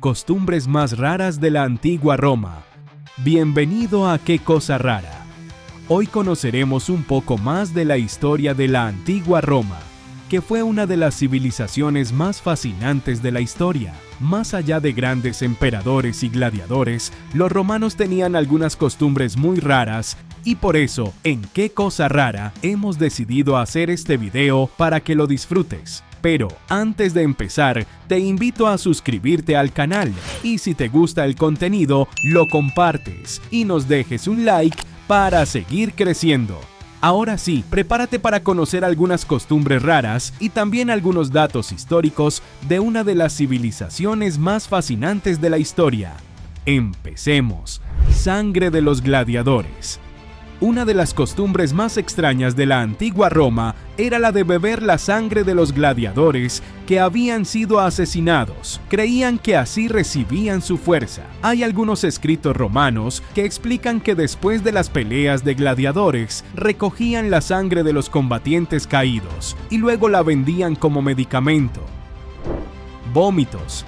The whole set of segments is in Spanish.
Costumbres más raras de la antigua Roma. Bienvenido a Qué Cosa Rara. Hoy conoceremos un poco más de la historia de la antigua Roma, que fue una de las civilizaciones más fascinantes de la historia. Más allá de grandes emperadores y gladiadores, los romanos tenían algunas costumbres muy raras y por eso, en Qué Cosa Rara, hemos decidido hacer este video para que lo disfrutes. Pero antes de empezar, te invito a suscribirte al canal y si te gusta el contenido, lo compartes y nos dejes un like para seguir creciendo. Ahora sí, prepárate para conocer algunas costumbres raras y también algunos datos históricos de una de las civilizaciones más fascinantes de la historia. Empecemos. Sangre de los gladiadores. Una de las costumbres más extrañas de la antigua Roma era la de beber la sangre de los gladiadores que habían sido asesinados. Creían que así recibían su fuerza. Hay algunos escritos romanos que explican que después de las peleas de gladiadores, recogían la sangre de los combatientes caídos y luego la vendían como medicamento. Vómitos.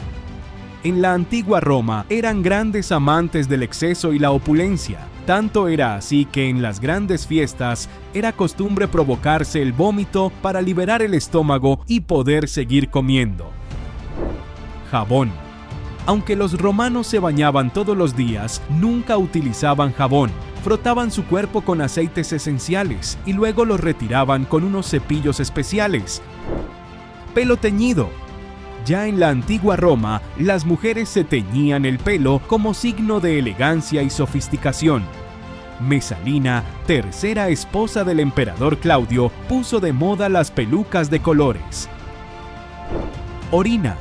En la antigua Roma eran grandes amantes del exceso y la opulencia. Tanto era así que en las grandes fiestas era costumbre provocarse el vómito para liberar el estómago y poder seguir comiendo. Jabón. Aunque los romanos se bañaban todos los días, nunca utilizaban jabón. Frotaban su cuerpo con aceites esenciales y luego los retiraban con unos cepillos especiales. Pelo teñido. Ya en la antigua Roma, las mujeres se teñían el pelo como signo de elegancia y sofisticación. Mesalina, tercera esposa del emperador Claudio, puso de moda las pelucas de colores. Orina.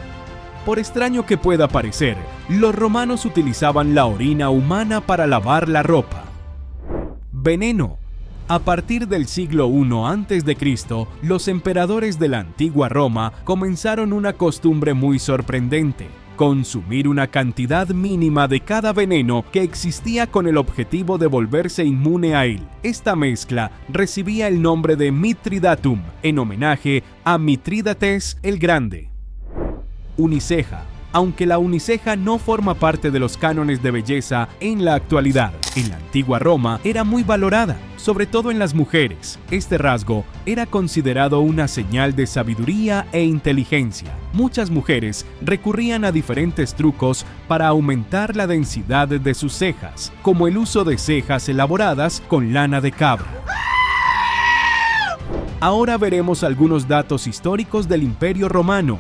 Por extraño que pueda parecer, los romanos utilizaban la orina humana para lavar la ropa. Veneno. A partir del siglo I a.C., los emperadores de la antigua Roma comenzaron una costumbre muy sorprendente: consumir una cantidad mínima de cada veneno que existía con el objetivo de volverse inmune a él. Esta mezcla recibía el nombre de Mithridatum, en homenaje a Mitrídates el Grande. Uniceja. Aunque la uniceja no forma parte de los cánones de belleza en la actualidad, en la antigua Roma era muy valorada, sobre todo en las mujeres. Este rasgo era considerado una señal de sabiduría e inteligencia. Muchas mujeres recurrían a diferentes trucos para aumentar la densidad de sus cejas, como el uso de cejas elaboradas con lana de cabra. Ahora veremos algunos datos históricos del Imperio Romano.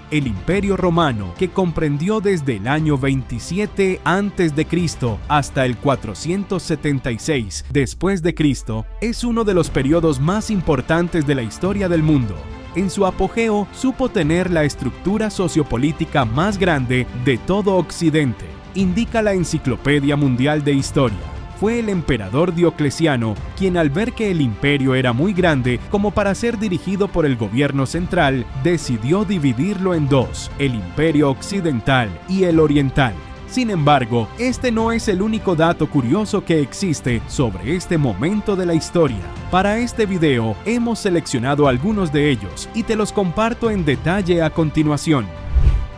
El Imperio Romano, que comprendió desde el año 27 a.C. hasta el 476 después de Cristo, es uno de los periodos más importantes de la historia del mundo. En su apogeo, supo tener la estructura sociopolítica más grande de todo Occidente, indica la Enciclopedia Mundial de Historia. Fue el emperador Diocleciano quien, al ver que el imperio era muy grande como para ser dirigido por el gobierno central, decidió dividirlo en dos: el imperio occidental y el oriental. Sin embargo, este no es el único dato curioso que existe sobre este momento de la historia. Para este video hemos seleccionado algunos de ellos y te los comparto en detalle a continuación.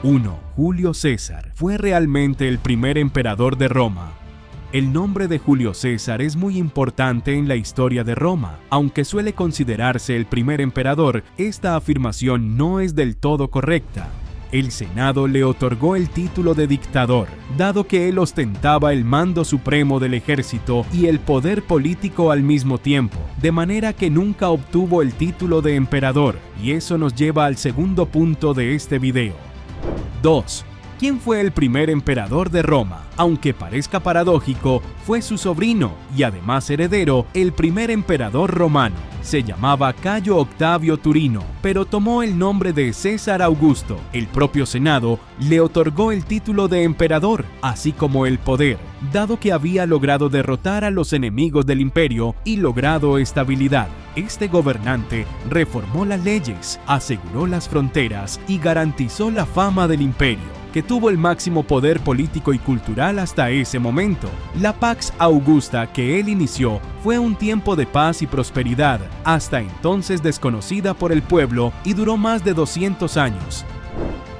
1. Julio César fue realmente el primer emperador de Roma. El nombre de Julio César es muy importante en la historia de Roma. Aunque suele considerarse el primer emperador, esta afirmación no es del todo correcta. El Senado le otorgó el título de dictador, dado que él ostentaba el mando supremo del ejército y el poder político al mismo tiempo, de manera que nunca obtuvo el título de emperador, y eso nos lleva al segundo punto de este video. 2. ¿Quién fue el primer emperador de Roma? Aunque parezca paradójico, fue su sobrino y además heredero, el primer emperador romano. Se llamaba Cayo Octavio Turino, pero tomó el nombre de César Augusto. El propio Senado le otorgó el título de emperador, así como el poder, dado que había logrado derrotar a los enemigos del imperio y logrado estabilidad. Este gobernante reformó las leyes, aseguró las fronteras y garantizó la fama del imperio, que tuvo el máximo poder político y cultural hasta ese momento. La Pax Augusta que él inició fue un tiempo de paz y prosperidad, hasta entonces desconocida por el pueblo, y duró más de 200 años.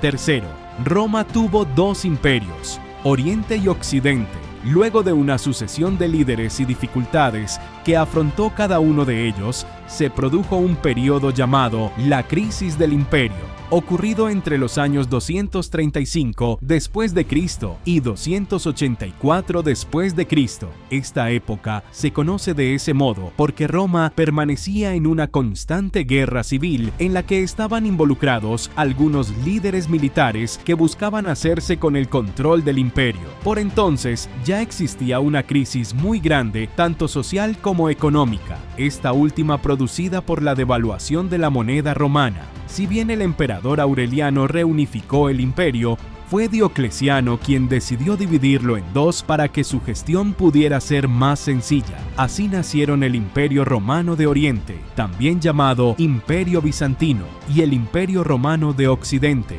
Tercero, Roma tuvo dos imperios, Oriente y Occidente. Luego de una sucesión de líderes y dificultades que afrontó cada uno de ellos, se produjo un periodo llamado la Crisis del Imperio, ocurrido entre los años 235 después de Cristo y 284 después de Cristo. Esta época se conoce de ese modo porque Roma permanecía en una constante guerra civil en la que estaban involucrados algunos líderes militares que buscaban hacerse con el control del imperio. Por entonces ya existía una crisis muy grande, tanto social como económica, esta última producida por la devaluación de la moneda romana. Si bien el emperador Aureliano reunificó el imperio, fue Diocleciano quien decidió dividirlo en dos para que su gestión pudiera ser más sencilla. Así nacieron el Imperio Romano de Oriente, también llamado Imperio Bizantino, y el Imperio Romano de Occidente.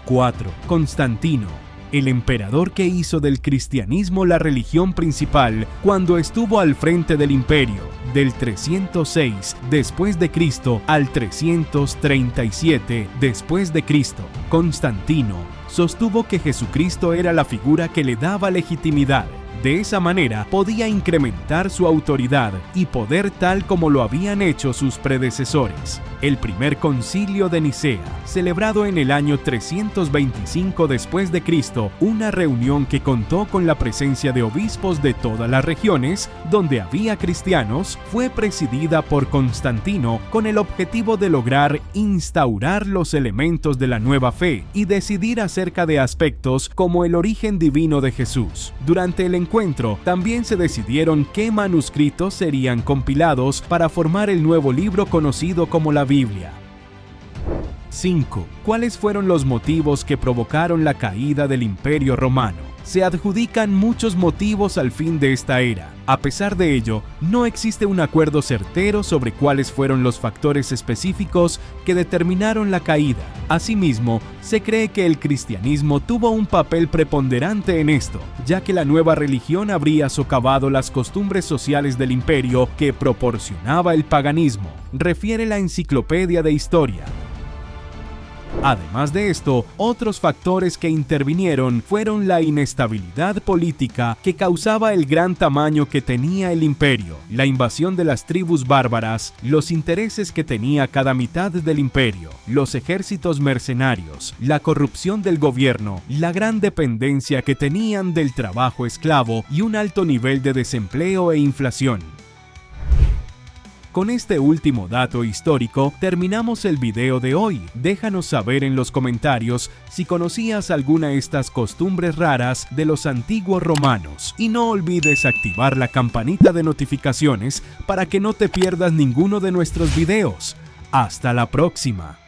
4. Constantino, el emperador que hizo del cristianismo la religión principal cuando estuvo al frente del imperio, del 306 después de Cristo al 337 después de Cristo. Constantino sostuvo que Jesucristo era la figura que le daba legitimidad. De esa manera podía incrementar su autoridad y poder tal como lo habían hecho sus predecesores. El primer concilio de Nicea, celebrado en el año 325 después de Cristo, una reunión que contó con la presencia de obispos de todas las regiones donde había cristianos, fue presidida por Constantino con el objetivo de lograr instaurar los elementos de la nueva fe y decidir acerca de aspectos como el origen divino de Jesús. Durante el encuentro, también se decidieron qué manuscritos serían compilados para formar el nuevo libro conocido como la Biblia. 5. ¿Cuáles fueron los motivos que provocaron la caída del Imperio Romano? Se adjudican muchos motivos al fin de esta era. A pesar de ello, no existe un acuerdo certero sobre cuáles fueron los factores específicos que determinaron la caída. Asimismo, se cree que el cristianismo tuvo un papel preponderante en esto, ya que la nueva religión habría socavado las costumbres sociales del imperio que proporcionaba el paganismo, refiere la Enciclopedia de Historia. Además de esto, otros factores que intervinieron fueron la inestabilidad política que causaba el gran tamaño que tenía el imperio, la invasión de las tribus bárbaras, los intereses que tenía cada mitad del imperio, los ejércitos mercenarios, la corrupción del gobierno, la gran dependencia que tenían del trabajo esclavo y un alto nivel de desempleo e inflación. Con este último dato histórico terminamos el video de hoy. Déjanos saber en los comentarios si conocías alguna de estas costumbres raras de los antiguos romanos. Y no olvides activar la campanita de notificaciones para que no te pierdas ninguno de nuestros videos. ¡Hasta la próxima!